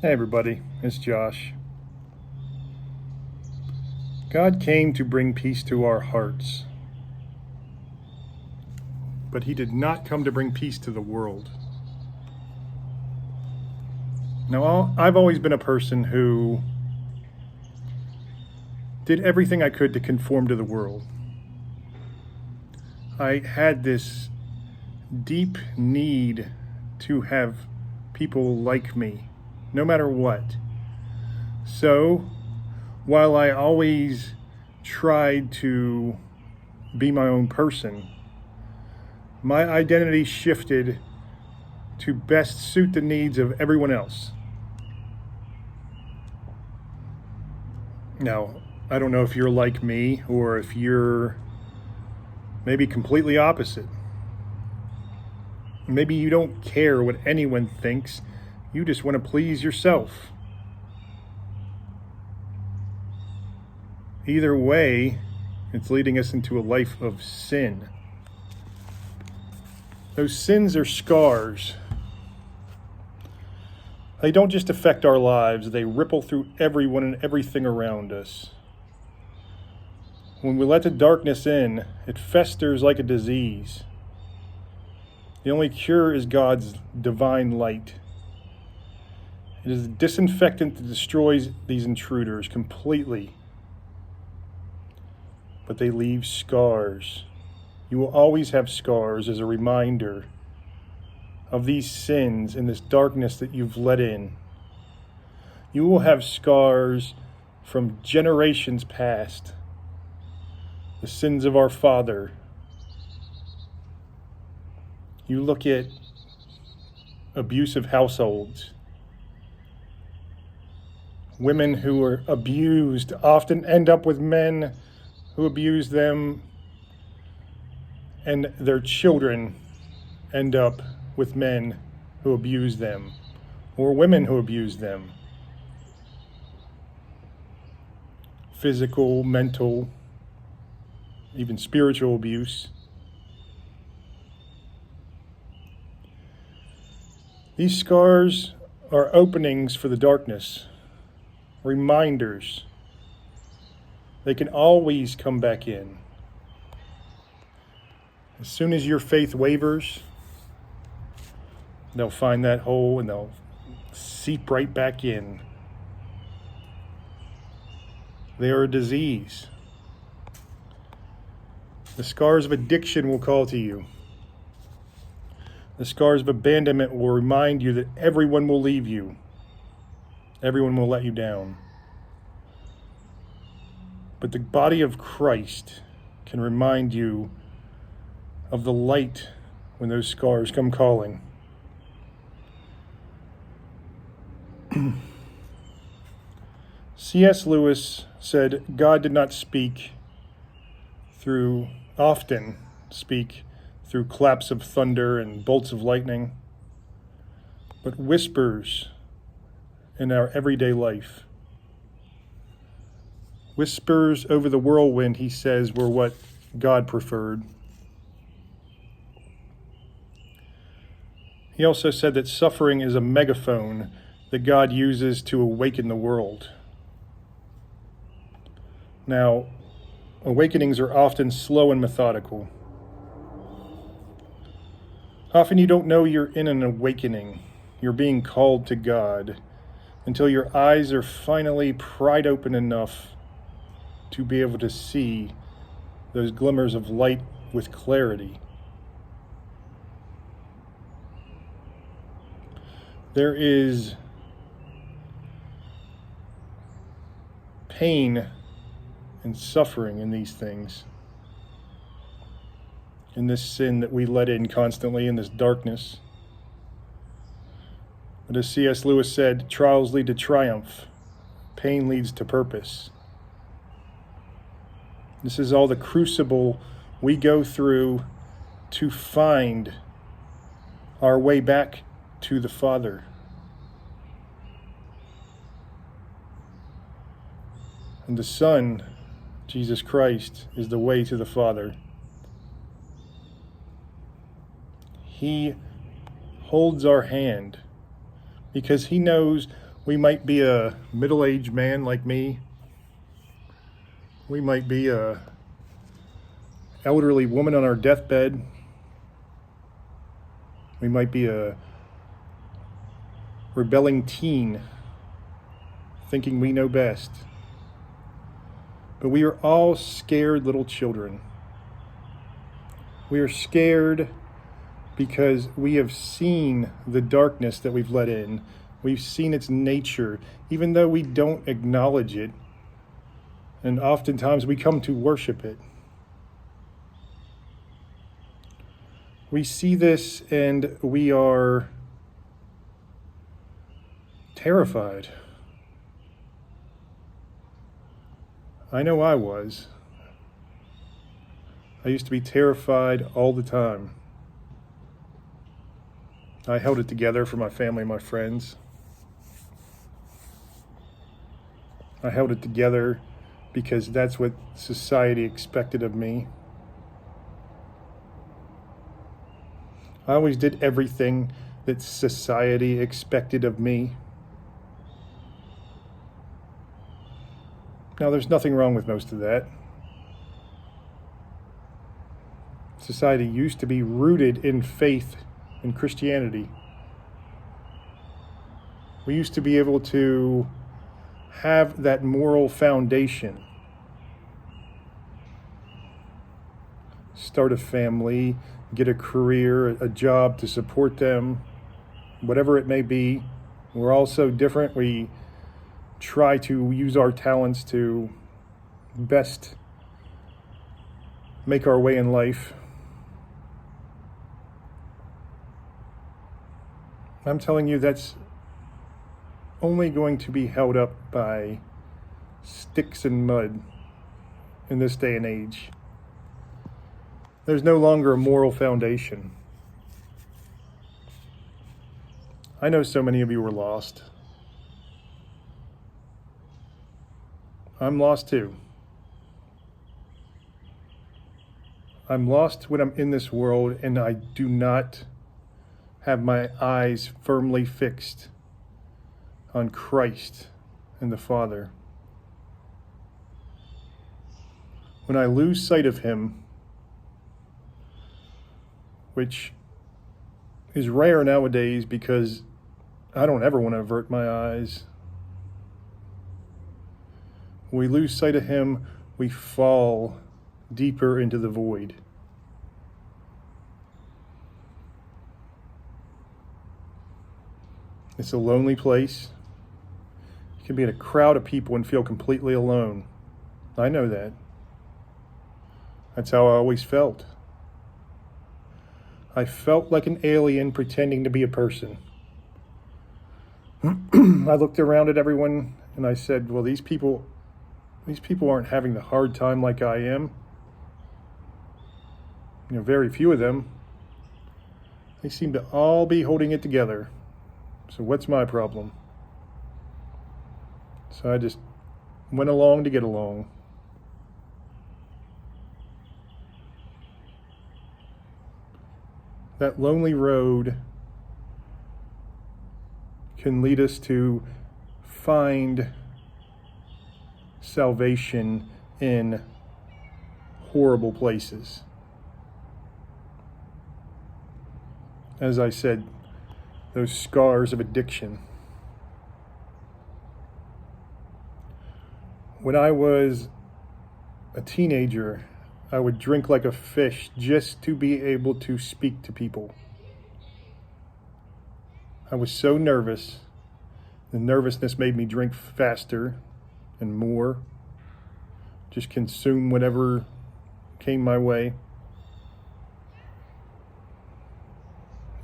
Hey everybody, it's Josh. God came to bring peace to our hearts, but He did not come to bring peace to the world. Now, I've always been a person who did everything I could to conform to the world. I had this deep need to have people like me, no matter what. So, while I always tried to be my own person, my identity shifted to best suit the needs of everyone else. Now, I don't know if you're like me or if you're maybe completely opposite. Maybe you don't care what anyone thinks, you just want to please yourself. Either way, it's leading us into a life of sin. Those sins are scars. They don't just affect our lives, they ripple through everyone and everything around us. When we let the darkness in, it festers like a disease. The only cure is God's divine light. It is a disinfectant that destroys these intruders completely. But they leave scars. You will always have scars as a reminder of these sins and this darkness that you've let in. You will have scars from generations past. The sins of our father. You look at abusive households. Women who are abused often end up with men who abuse them, and their children end up with men who abuse them, or women who abuse them. Physical, mental, even spiritual abuse. These scars are openings for the darkness, reminders. They can always come back in. As soon as your faith wavers, they'll find that hole and they'll seep right back in. They are a disease. The scars of addiction will call to you. The scars of abandonment will remind you that everyone will leave you. Everyone will let you down. But the body of Christ can remind you of the light when those scars come calling. C.S. Lewis said, God did not often speak through claps of thunder and bolts of lightning, but whispers in our everyday life. Whispers over the whirlwind, he says, were what God preferred. He also said that suffering is a megaphone that God uses to awaken the world. Now, awakenings are often slow and methodical. Often you don't know you're in an awakening. You're being called to God until your eyes are finally pried open enough to be able to see those glimmers of light with clarity. There is pain and suffering in these things, in this sin that we let in constantly, in this darkness. But as C.S. Lewis said, trials lead to triumph, pain leads to purpose. This is all the crucible we go through to find our way back to the Father. And the Son, Jesus Christ, is the way to the Father. He holds our hand because he knows We might be a middle-aged man like me. We might be a elderly woman on our deathbed. We might be a rebelling teen thinking we know best. But we are all scared little children. We are scared because we have seen the darkness that we've let in. We've seen its nature, even though we don't acknowledge it. And oftentimes we come to worship it. We see this and we are terrified. I know I was. I used to be terrified all the time. I held it together for my family and my friends. I held it together because that's what society expected of me. I always did everything that society expected of me. Now, there's nothing wrong with most of that. Society used to be rooted in faith in Christianity. We used to be able to have that moral foundation. Start a family, get a career, a job to support them, whatever it may be. We're all so different. We try to use our talents to best make our way in life. I'm telling you, that's only going to be held up by sticks and mud in this day and age. There's no longer a moral foundation. I know so many of you were lost. I'm lost too. I'm lost when I'm in this world and I do not have my eyes firmly fixed on Christ and the Father. When I lose sight of Him, which is rare nowadays because I don't ever want to avert my eyes. When we lose sight of Him, we fall deeper into the void. It's a lonely place. You can be in a crowd of people and feel completely alone. I know that. That's how I always felt. I felt like an alien pretending to be a person. I looked around at everyone and I said, well, these people aren't having the hard time like I am. Very few of them. They seem to all be holding it together. So what's my problem? So I just went along to get along. That lonely road can lead us to find salvation in horrible places. As I said, those scars of addiction. When I was a teenager, I would drink like a fish just to be able to speak to people. I was so nervous. The nervousness made me drink faster and more. Just consume whatever came my way.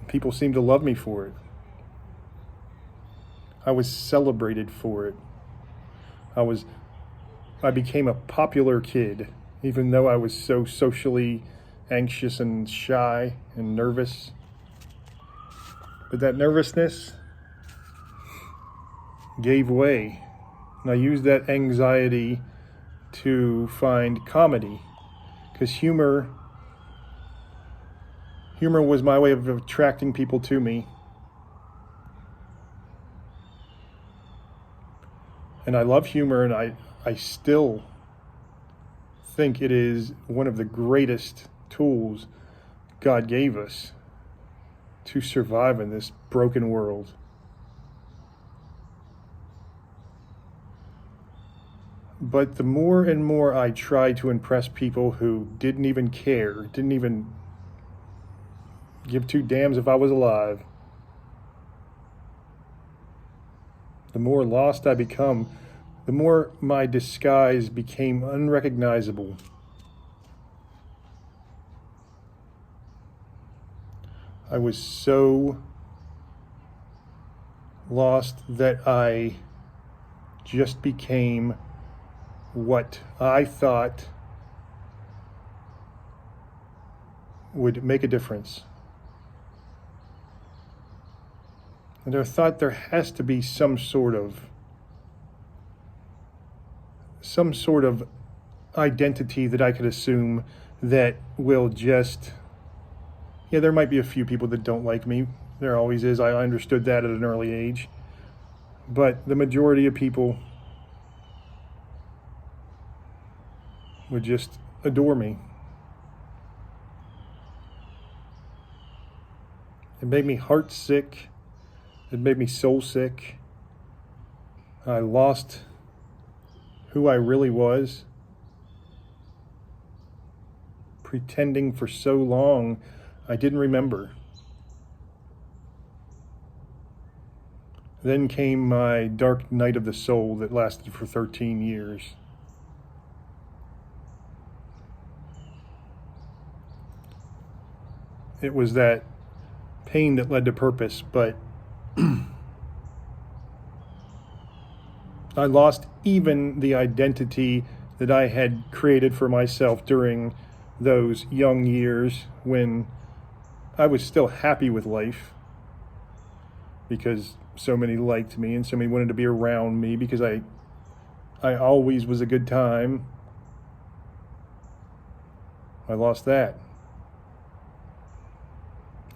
People seemed to love me for it. I was celebrated for it. I became a popular kid, even though I was so socially anxious and shy and nervous. But that nervousness gave way. And I used that anxiety to find comedy, because humor was my way of attracting people to me. And I love humor, and I still think it is one of the greatest tools God gave us to survive in this broken world. But the more and more I tried to impress people who didn't even care, didn't even give two damns if I was alive, the more lost I become, the more my disguise became unrecognizable. I was so lost that I just became what I thought would make a difference. And I thought there has to be some sort of identity that I could assume that will just, yeah, there might be a few people that don't like me. There always is. I understood that at an early age. But the majority of people would just adore me. It made me heart sick. It made me soul sick. I lost who I really was, pretending for so long I didn't remember. Then came my dark night of the soul that lasted for 13 years. It was that pain that led to purpose, but I lost even the identity that I had created for myself during those young years when I was still happy with life because so many liked me and so many wanted to be around me because I always was a good time. I lost that.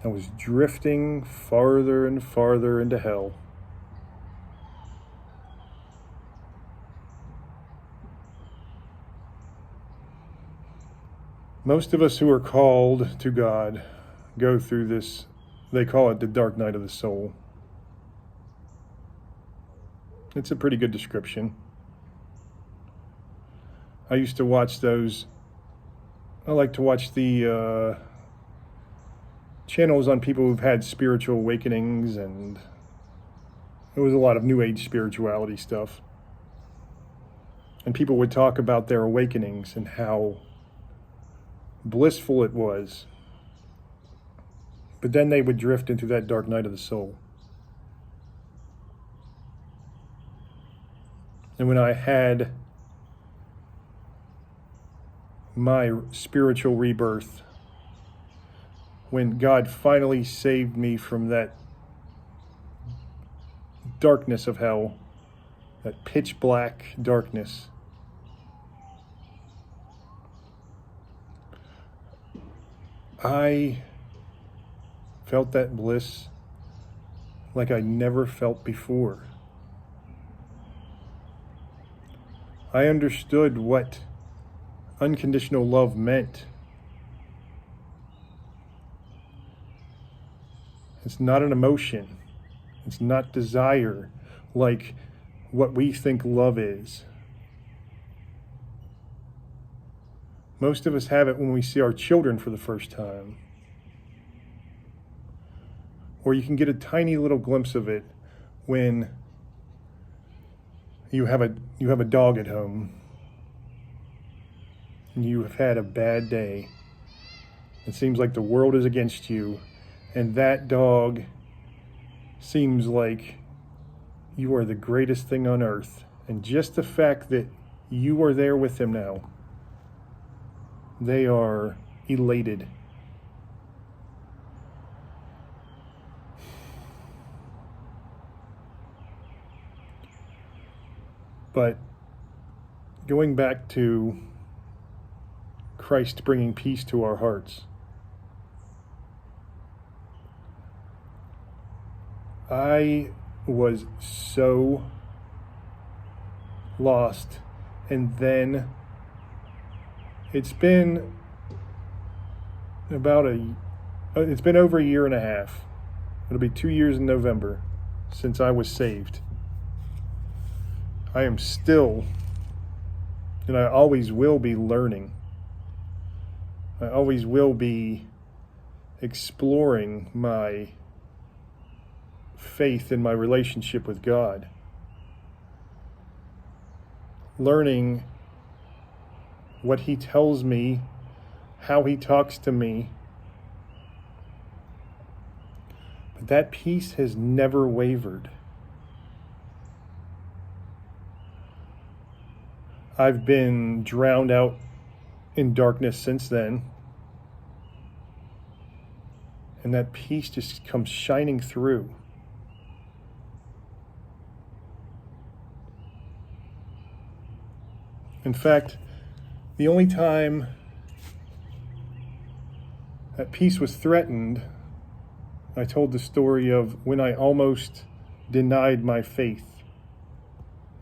I was drifting farther and farther into hell. Most of us who are called to God go through this, they call it the dark night of the soul. It's a pretty good description. I used to watch those, I like to watch the channels on people who've had spiritual awakenings, and it was a lot of New Age spirituality stuff. And people would talk about their awakenings and how blissful it was. But then they would drift into that dark night of the soul. And when I had my spiritual rebirth, when God finally saved me from that darkness of hell, that pitch black darkness, I felt that bliss like I never felt before. I understood what unconditional love meant. It's not an emotion. It's not desire like what we think love is. Most of us have it when we see our children for the first time. Or you can get a tiny little glimpse of it when you have a dog at home and you have had a bad day. It seems like the world is against you, and that dog seems like you are the greatest thing on earth. And just the fact that you are there with him now, they are elated. But going back to Christ bringing peace to our hearts, I was so lost. And then it's been it's been over a year and a half. It'll be 2 years in November since I was saved. I am still, and I always will be, learning. I always will be exploring my faith in my relationship with God. Learning what He tells me, how He talks to me. But that peace has never wavered. I've been drowned out in darkness since then. And that peace just comes shining through. In fact, the only time that peace was threatened, I told the story of when I almost denied my faith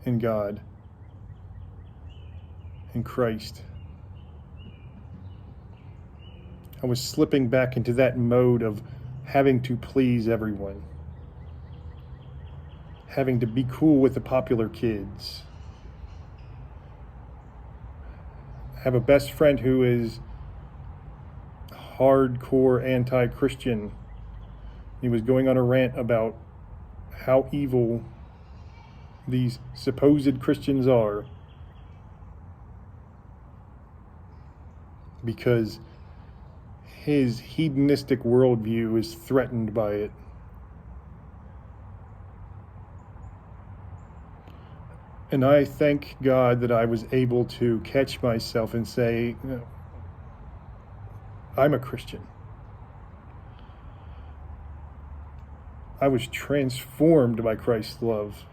in God, in Christ. I was slipping back into that mode of having to please everyone, having to be cool with the popular kids. I have a best friend who is hardcore anti-Christian. He was going on a rant about how evil these supposed Christians are because his hedonistic worldview is threatened by it. And I thank God that I was able to catch myself and say, I'm a Christian. I was transformed by Christ's love.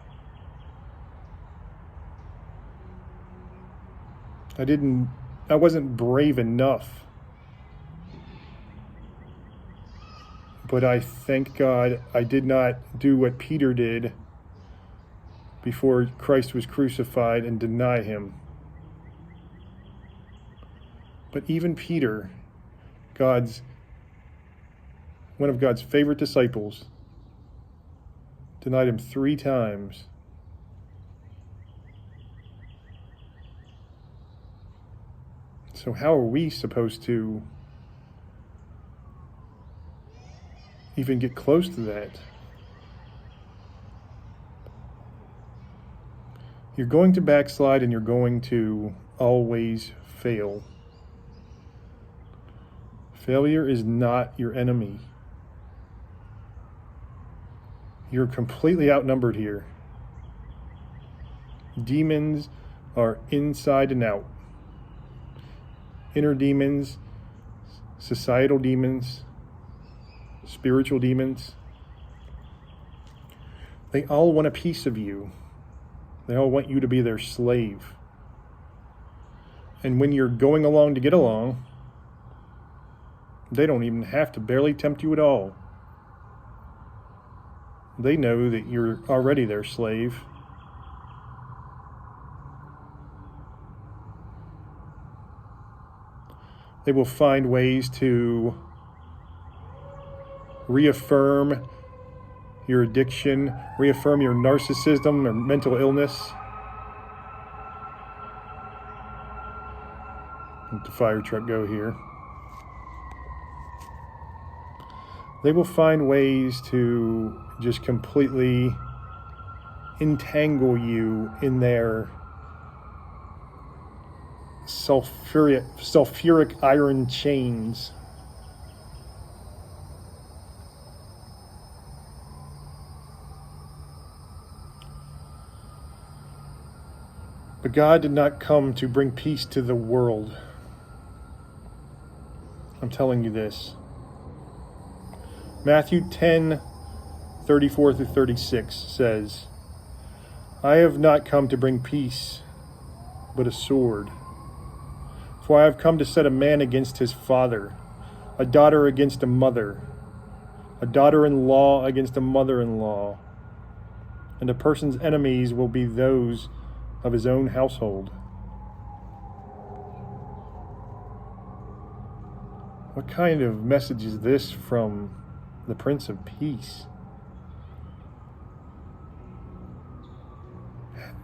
I wasn't brave enough. But I thank God I did not do what Peter did before Christ was crucified and deny Him. But even Peter, one of God's favorite disciples, denied Him 3 times. So how are we supposed to even get close to that? You're going to backslide and you're going to always fail. Failure is not your enemy. You're completely outnumbered here. Demons are inside and out. Inner demons, societal demons, spiritual demons. They all want a piece of you. They all want you to be their slave. And when you're going along to get along, they don't even have to barely tempt you at all. They know that you're already their slave. They will find ways to reaffirm your addiction, reaffirm your narcissism or mental illness. Let the fire truck go here. They will find ways to just completely entangle you in their sulfuric iron chains. But God did not come to bring peace to the world. I'm telling you this. Matthew 10:34-36 says, I have not come to bring peace, but a sword. For I have come to set a man against his father, a daughter against a mother, a daughter-in-law against a mother-in-law, and a person's enemies will be those of his own household. What kind of message is this from the Prince of Peace?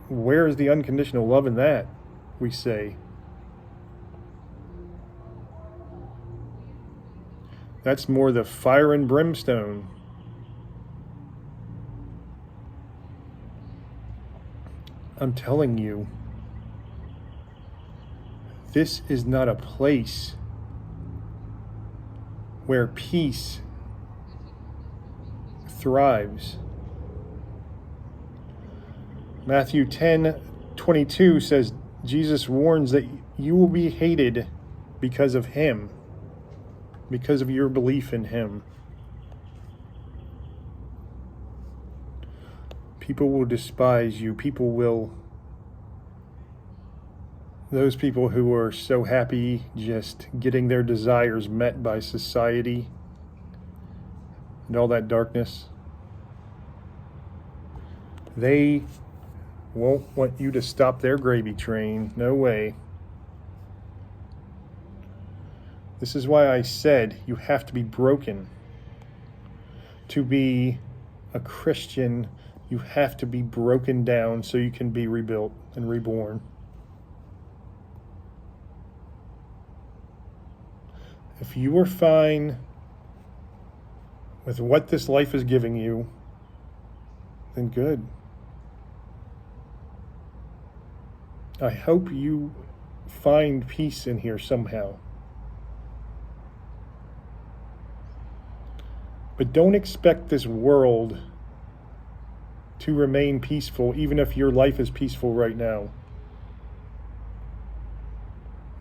Where is the unconditional love in that, we say? That's more the fire and brimstone. I'm telling you, this is not a place where peace thrives. Matthew 10:22 says, Jesus warns that you will be hated because of him, because of your belief in him. People will despise you. Those people who are so happy just getting their desires met by society and all that darkness, they won't want you to stop their gravy train. No way. This is why I said you have to be broken. To be a Christian, you have to be broken down so you can be rebuilt and reborn. If you are fine with what this life is giving you, then good. I hope you find peace in here somehow. But don't expect this world to remain peaceful, even if your life is peaceful right now.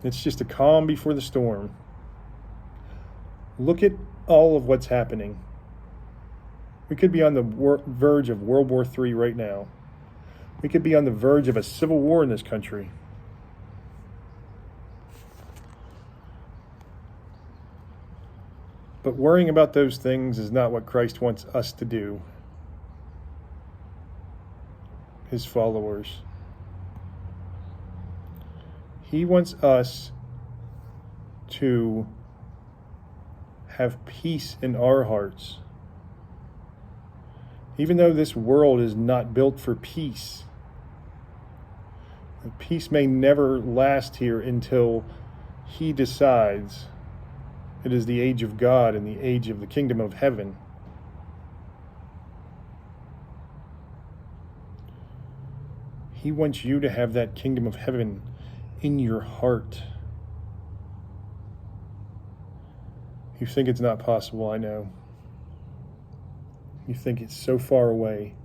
It's just a calm before the storm. Look at all of what's happening. We could be on the verge of World War III right now. We could be on the verge of a civil war in this country. But worrying about those things is not what Christ wants us to do, his followers. He wants us to have peace in our hearts. Even though this world is not built for peace, peace may never last here until he decides it is the age of God and the age of the kingdom of heaven. He wants you to have that kingdom of heaven in your heart. You think it's not possible, I know. You think it's so far away.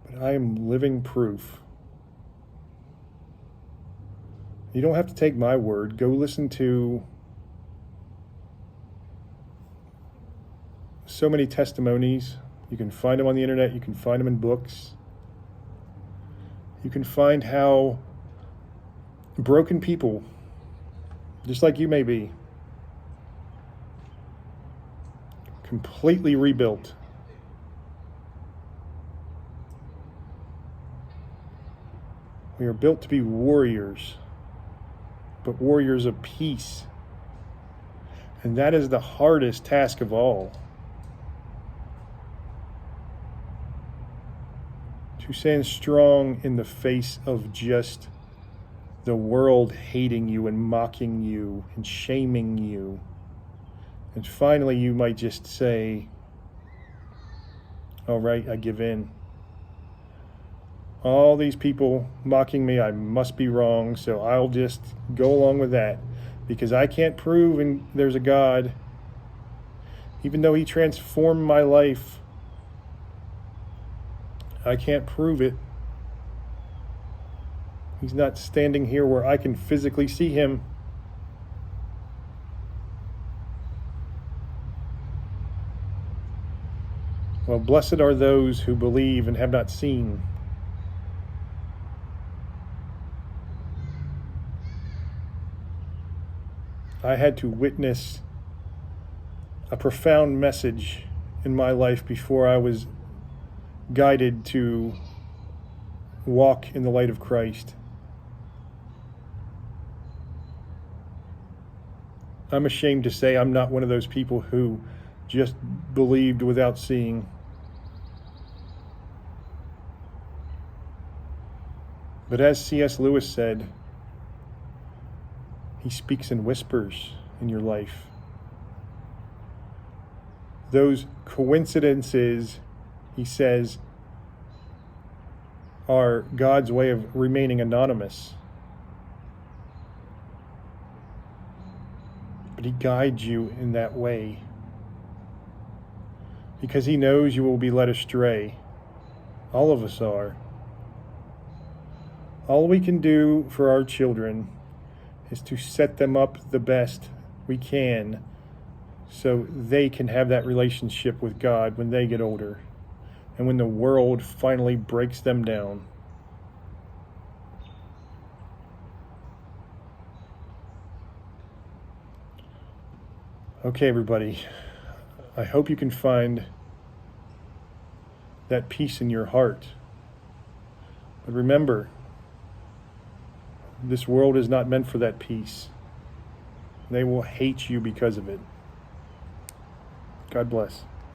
But I am living proof. You don't have to take my word. Go listen to so many testimonies. You can find them on the internet. You can find them in books. You can find how broken people, just like you may be, completely rebuilt. We are built to be warriors, but warriors of peace. And that is the hardest task of all. To stand strong in the face of just the world hating you and mocking you and shaming you. And finally, you might just say, all right, I give in. All these people mocking me, I must be wrong, so I'll just go along with that. Because I can't prove and there's a God. Even though he transformed my life, I can't prove it. He's not standing here where I can physically see him. Well, blessed are those who believe and have not seen. I had to witness a profound message in my life before I was guided to walk in the light of Christ. I'm ashamed to say I'm not one of those people who just believed without seeing. But as C.S. Lewis said, he speaks in whispers in your life. Those coincidences, he says, are God's way of remaining anonymous. But he guides you in that way because he knows you will be led astray. All of us are. All we can do for our children is to set them up the best we can so they can have that relationship with God when they get older and when the world finally breaks them down. Okay, everybody, I hope you can find that peace in your heart. But remember, this world is not meant for that peace. They will hate you because of it. God bless.